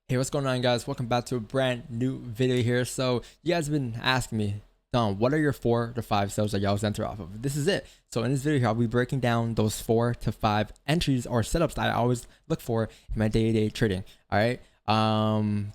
Hey, what's going on, guys? Welcome back to a brand new video here. So you guys have been asking me, Don, what are your 4 to 5 sales that y'all enter off of? This is it. So in this video here, I'll be breaking down those 4 to 5 entries or setups that I always look for in my day-to-day trading. All right.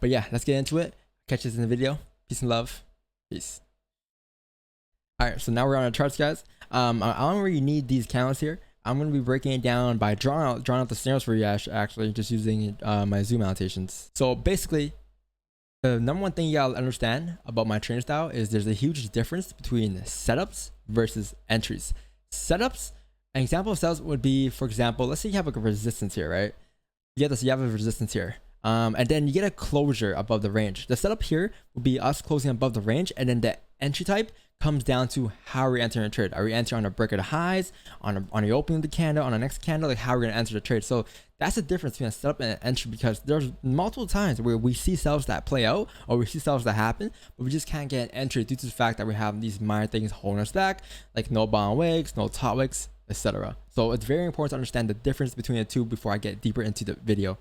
But yeah, let's get into it. Catch us in the video. Peace and love. Peace. All right. So now we're on the charts, guys. I don't really need these counts here. I'm going to be breaking it down by drawing out the scenarios for you guys, actually, just using my zoom annotations. So basically, the number one thing you gotta understand about my trading style is there's a huge difference between setups versus entries. Setups, an example of setups would be, for example, let's say you have like a resistance here, right? You get this, you have a resistance here. And then you get a closure above the range. The setup here will be us closing above the range, and then the entry type comes down to how we're entering a trade. Are we entering on a break of the highs, on the opening of the candle, on the next candle, like how we're gonna enter the trade. So that's the difference between a setup and an entry, because there's multiple times where we see sales that play out or we see sales that happen, but we just can't get an entry due to the fact that we have these minor things holding us back, like no bottom wicks, no top wicks, etc. So it's very important to understand the difference between the two before I get deeper into the video.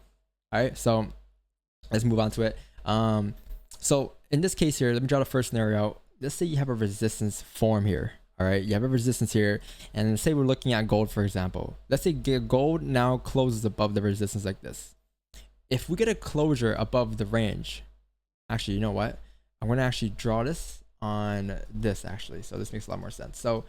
All right, so let's move on to it. So in this case here, let me draw the first scenario. Let's say you have a resistance form here. All right, you have a resistance here, and say we're looking at gold, for example. Let's say gold now closes above the resistance like this. If we get a closure above the range, actually, you know what? I'm gonna actually draw this on this actually, so this makes a lot more sense. So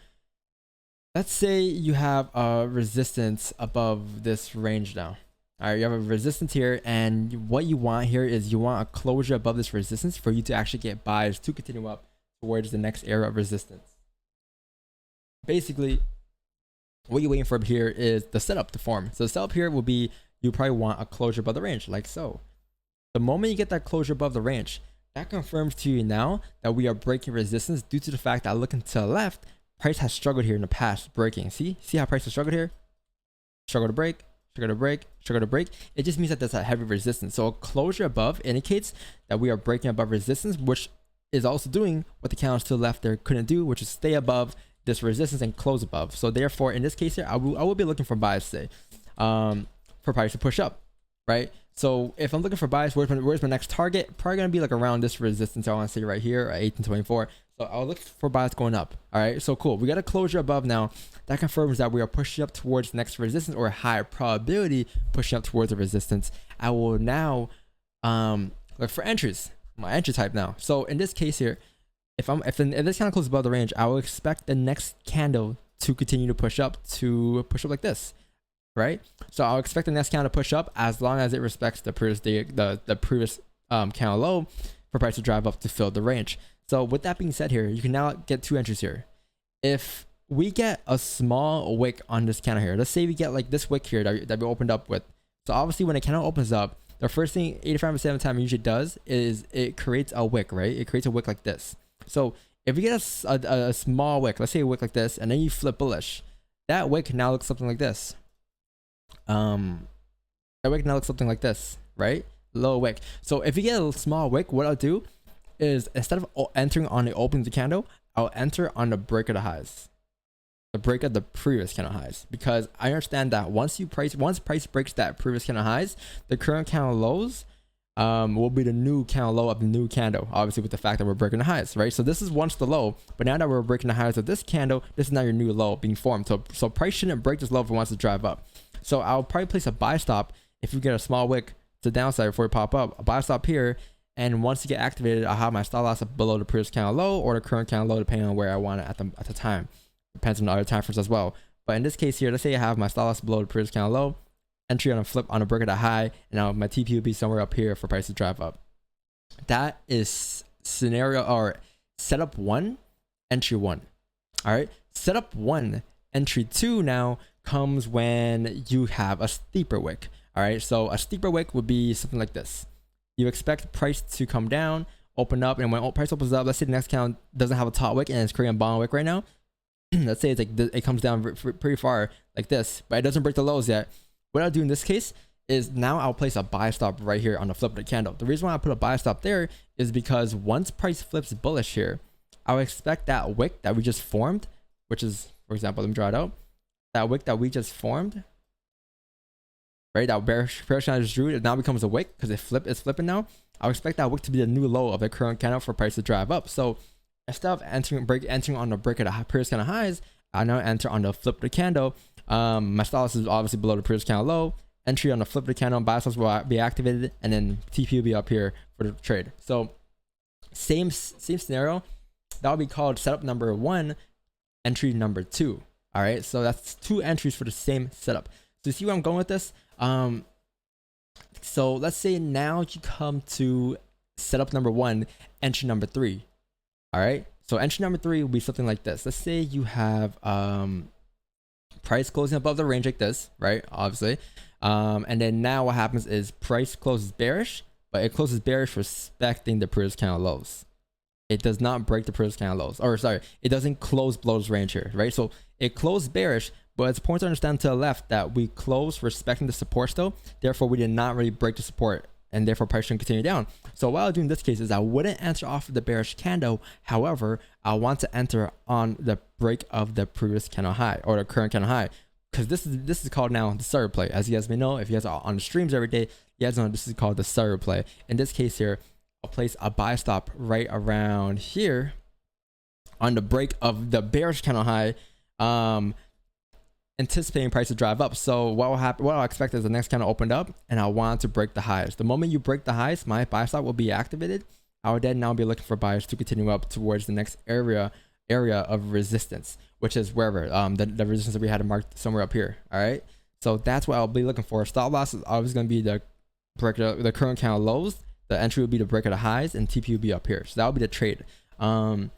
let's say you have a resistance above this range now. All right, you have a resistance here, and what you want here is you want a closure above this resistance for you to actually get buys to continue up towards the next area of resistance. Basically, what you're waiting for here is the setup to form. So the setup here will be, you probably want a closure above the range, like so. The moment you get that closure above the range, that confirms to you now that we are breaking resistance due to the fact that looking to the left, price has struggled here in the past breaking. See how price has struggled here? Struggle to break, struggle to break, struggle to break. It just means that there's a heavy resistance. So a closure above indicates that we are breaking above resistance, which is also doing what the candles to the left there couldn't do, which is stay above this resistance and close above. So therefore, in this case here, I will be looking for buys today, for price to push up, right? So if I'm looking for buys, where's my next target? Probably gonna be like around this resistance I want to say right here at 1824. So I'll look for buys going up. All right, so cool. We got a closure above now. That confirms that we are pushing up towards the next resistance, or a higher probability pushing up towards the resistance. I will now look for entries, my entry type now. So in this case here, if this candle closes above the range, I will expect the next candle to continue to push up like this, right? So I'll expect the next candle to push up as long as it respects the previous candle low for price to drive up to fill the range. So with that being said here, you can now get 2 entries here. If we get a small wick on this candle here, let's say we get like this wick here that we opened up with. So obviously when a candle opens up, the first thing 85% of the time it usually does is it creates a wick, right? It creates a wick like this. So if we get a small wick, let's say a wick like this, and then you flip bullish, that wick now looks something like this. That wick now looks something like this, right? Low wick. So if you get a small wick, what I'll do is, instead of entering on the opening of the candle, I'll enter on the break of the highs, the break of the previous candle highs, because I understand that once price breaks that previous candle highs, the current candle lows will be the new candle low of the new candle, obviously with the fact that we're breaking the highs, right? So this is once the low, but now that we're breaking the highs of this candle, this is now your new low being formed. So price shouldn't break this low if it wants to drive up. So I'll probably place a buy stop if you get a small wick to the downside before we pop up, a buy stop here, and once you get activated, I'll have my stop loss below the previous candle low or the current candle low, depending on where I want it at the time. Depends on the other time frames as well. But in this case here, let's say I have my stop loss below the previous candle low, entry on a flip on a break of the high, and now my TP will be somewhere up here for price to drive up. That is scenario or setup 1, entry 1. All right, setup 1, entry 2 now comes when you have a steeper wick. All right, so a steeper wick would be something like this. You expect price to come down, open up, and when price opens up, let's say the next candle doesn't have a top wick and it's creating a bottom wick right now. Let's say it's like it comes down pretty far like this, but it doesn't break the lows yet. What I'll do in this case is now I'll place a buy stop right here on the flip of the candle. The reason why I put a buy stop there is because once price flips bullish here, I'll expect that wick that we just formed, which is, for example, let me draw it out. That wick that we just formed right? That bearish candle I just drew, it now becomes a wick because it's flipping now. I'll expect that wick to be the new low of the current candle for price to drive up. So instead of entering on the break of the previous candle highs, I now enter on the flip of the candle. My stop loss is obviously below the previous candle low. Entry on the flip of the candle, buy stops will be activated, and then TP will be up here for the trade. So same scenario. That would be called setup number 1, entry number 2. All right, so that's 2 entries for the same setup. So you see where I'm going with this? So let's say now you come to setup number 1, entry number 3. All right, so entry number 3 will be something like this. Let's say you have price closing above the range like this, right? Obviously, and then now what happens is price closes bearish, but it closes bearish respecting the previous candle lows. It does not break the previous candle lows, or sorry, it doesn't close below this range here, right? So it closed bearish, but it's important to understand to the left that we closed respecting the support still. Therefore, we did not really break the support, and therefore price should continue down. So what I'll do in this case is I wouldn't enter off of the bearish candle. However, I want to enter on the break of the previous candle high or the current candle high, because this is called now the Celery play. As you guys may know, if you guys are on the streams every day, you guys know this is called the Celery play. In this case here, I'll place a buy stop right around here on the break of the bearish candle high, anticipating price to drive up. So what will happen? What I'll expect is the next candle opened up, and I want to break the highs. The moment you break the highs, my buy stop will be activated. I will then now be looking for buyers to continue up towards the next area of resistance, which is wherever the resistance that we had marked somewhere up here. All right, so that's what I'll be looking for. Stop loss is always going to be the current candle lows. The entry will be the break of the highs, and TP will be up here. So that will be the trade. The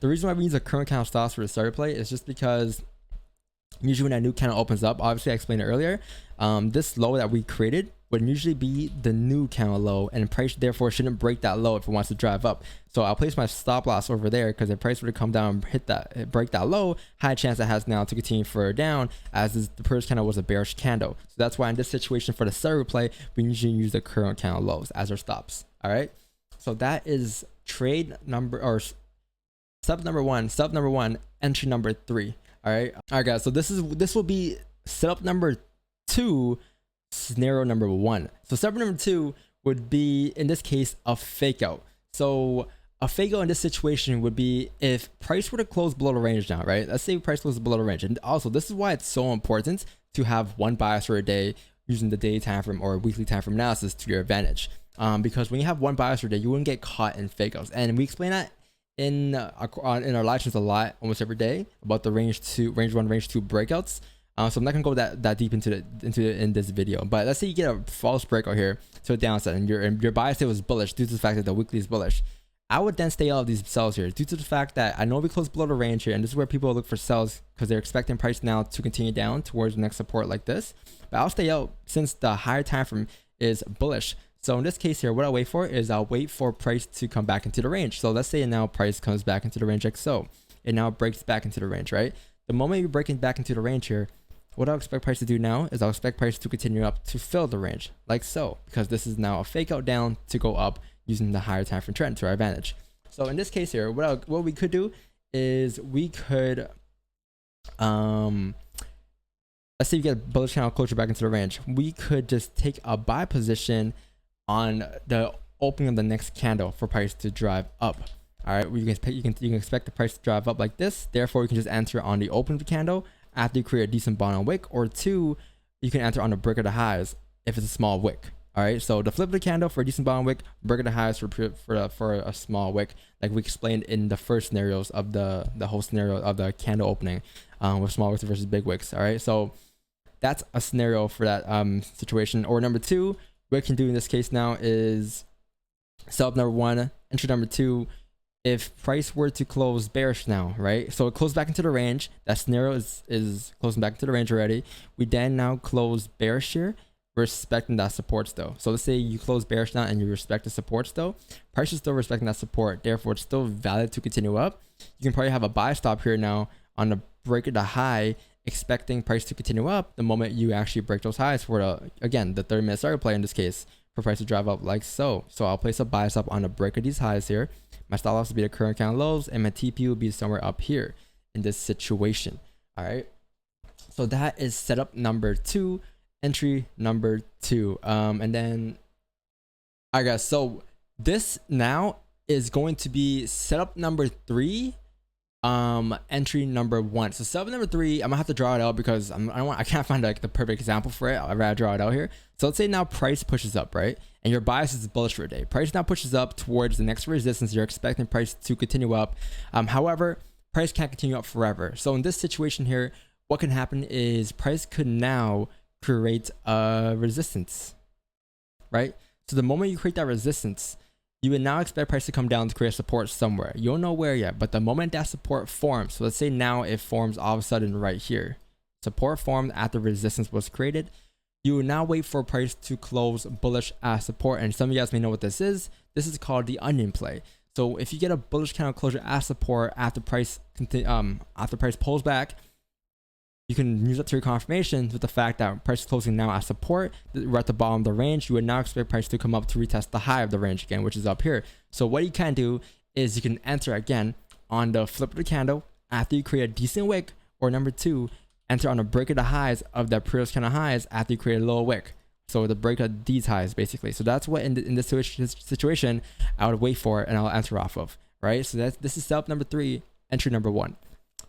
reason why we use a current candle stops for the Celery play is just because usually when a new candle opens up, obviously I explained it earlier, this low that we created would usually be the new candle low, and price therefore shouldn't break that low if it wants to drive up. So I'll place my stop loss over there, because if price were to come down and break that low, high chance it has now to continue further down, as the previous candle was a bearish candle. So that's why in this situation for the Celery play, we usually use the current candle lows as our stops. All right, so that is trade number, or step number 1, entry number 3. All right, guys, so this will be setup number 2, scenario number 1. So setup number 2 would be, in this case, a fake out. So a fake out in this situation would be if price were to close below the range now, right? Let's say price closes below the range. And also, this is why it's so important to have one bias for a day using the daily time frame or weekly time frame analysis to your advantage. Because when you have one bias for a day, you wouldn't get caught in fake outs. And we explain that in our live streams a lot, almost every day, about the range 1, range 2 breakouts. So I'm not gonna go that deep into this video. But let's say you get a false breakout here to a downside, and your bias was bullish due to the fact that the weekly is bullish. I would then stay out of these sells here due to the fact that I know we close below the range here, and this is where people look for sells because they're expecting price now to continue down towards the next support like this. But I'll stay out since the higher time frame is bullish. So in this case here, what I'll wait for is I'll wait for price to come back into the range. So let's say now price comes back into the range like so. It now breaks back into the range, right? The moment you're breaking back into the range here, what I'll expect price to do now is I'll expect price to continue up to fill the range like so, because this is now a fake out down to go up using the higher time frame trend to our advantage. So in this case here, what we could do is we could, let's say you get a bullish candle closure back into the range. We could just take a buy position on the opening of the next candle for price to drive up. All right, you can expect the price to drive up like this. Therefore, you can just enter on the open of the candle after you create a decent bottom on wick, or 2, you can enter on the break of the highs if it's a small wick. All right, so the flip of the candle for a decent bottom wick, break of the highs for a small wick, like we explained in the first scenarios of the whole scenario of the candle opening, with small wicks versus big wicks. All right, so that's a scenario for that situation. Or number 2, what we can do in this case now is setup number 1, entry number 2. If price were to close bearish now, right? So it closed back into the range. That scenario is closing back into the range already. We then now close bearish here, respecting that support still. So let's say you close bearish now and you respect the support still. Price is still respecting that support. Therefore, it's still valid to continue up. You can probably have a buy stop here now on the break of the high, expecting price to continue up the moment you actually break those highs for the 30-minute Celery play in this case, for price to drive up like so. So I'll place a buy stop on the break of these highs here. My stop loss will be the current candle lows, and my TP will be somewhere up here in this situation. All right. So that is setup number 2, entry number 2. And then I guess so this now is going to be setup number 3, entry number 1. So setup number 3, I'm gonna have to draw it out because I can't find like the perfect example for it. I'd rather draw it out here. So let's say now price pushes up, right? And your bias is bullish for a day. Price now pushes up towards the next resistance. You're expecting price to continue up. However, price can't continue up forever. So in this situation here, what can happen is price could now create a resistance, right? So the moment you create that resistance, you would now expect price to come down to create support somewhere. You don't know where yet, but the moment that support forms, so let's say now it forms all of a sudden right here. Support formed after resistance was created. You will now wait for price to close bullish at support. And some of you guys may know what this is. This is called the onion play. So if you get a bullish candle closure at support after price pulls back, you can use that to your confirmation with the fact that price is closing now at support. We're at the bottom of the range. You would now expect price to come up to retest the high of the range again, which is up here. So what you can do is you can enter again on the flip of the candle after you create a decent wick, or number 2, enter on the break of the highs of that previous kind of highs after you create a low wick. So the break of these highs basically. So that's what in this situation I would wait for and I'll enter off of, right? So this is setup number 3, entry number 1.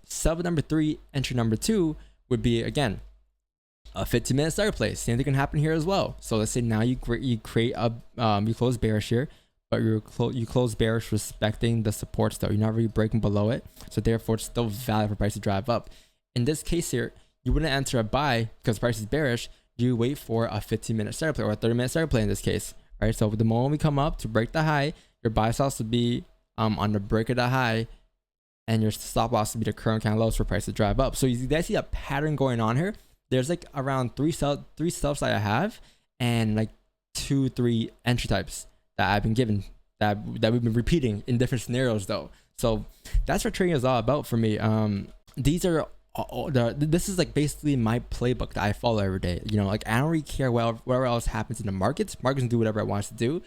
Setup number 3, entry number 2 would be again a 15-minute starter play. Same thing can happen here as well. So let's say now you create a you close bearish here, but you close bearish respecting the support still. You're not really breaking below it, so therefore it's still valid for price to drive up. In this case here, you wouldn't enter a buy because price is bearish. You wait for a 15-minute starter play or a 30-minute starter play in this case, right? So the moment we come up to break the high, your buy stops to be on the break of the high, and your stop loss would be the current candle lows for price to drive up. So you guys see a pattern going on here. There's like around three setups that I have, and like 2-3 entry types that I've been given that we've been repeating in different scenarios though. So that's what trading is all about for me. These are this is like basically my playbook that I follow every day. You know, like I don't really care whatever else happens in the markets. Markets can do whatever it wants to do,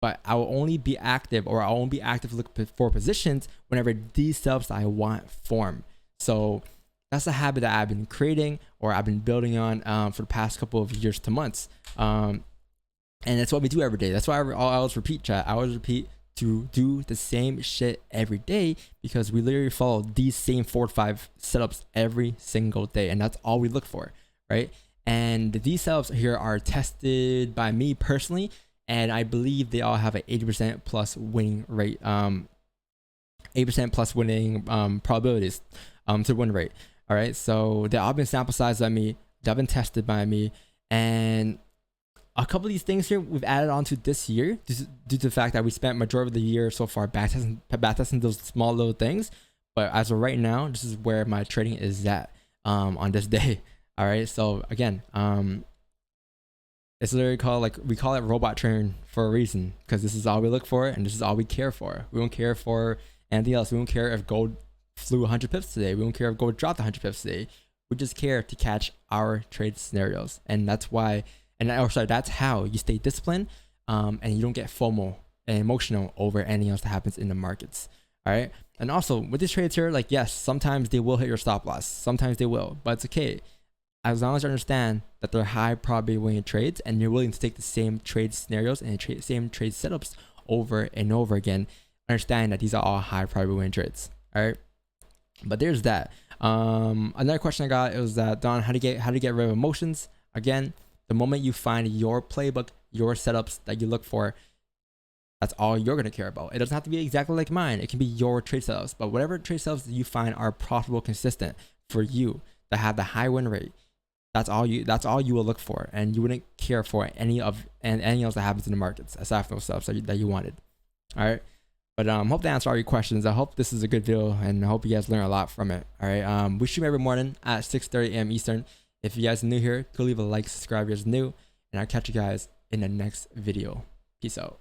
but I will only be active, or I'll only be active looking for positions whenever these setups that I want form. So that's a habit that I've been creating, or I've been building on for the past couple of years to months. And that's what we do every day. That's why I always repeat, chat. I always repeat to do the same shit every day, because we literally follow these same 4 to 5 setups every single day, and that's all we look for, right? And these setups here are tested by me personally, and I believe they all have an 80% plus winning rate, 80% plus winning probabilities to win rate. All right, so they've all been sample sized by me, they've been tested by me, and a couple of these things here we've added on to this year due to the fact that we spent majority of the year so far backtesting those small little things. But as of right now, this is where my trading is at on this day. All right, so again, it's literally called, like, we call it robot trading for a reason, because this is all we look for and this is all we care for. We don't care for anything else. We don't care if gold flew 100 pips today. We don't care if gold dropped 100 pips today. We just care to catch our trade scenarios, and that's why. And that's how you stay disciplined, and you don't get FOMO and emotional over anything else that happens in the markets. All right. And also with these trades here, like, yes, sometimes they will hit your stop loss. Sometimes they will, but it's okay. As long as you understand that they're high probability winning trades, and you're willing to take the same trade scenarios and same trade setups over and over again, understand that these are all high probability winning trades. All right. But there's that. Another question I got, it was that, Don, how to get rid of emotions? Again, the moment you find your playbook, your setups that you look for, that's all you're going to care about. It doesn't have to be exactly like mine. It can be your trade setups, but whatever trade setups that you find are profitable, consistent for you, that have the high win rate, that's all you will look for, and you wouldn't care for anything else that happens in the markets aside from those setups that you wanted. All right. But hope to answer all your questions. I hope this is a good video, and I hope you guys learn a lot from it. All right. We stream every morning at 6:30 a.m. Eastern. If you guys are new here, go leave a like, subscribe if you're new, and I'll catch you guys in the next video. Peace out.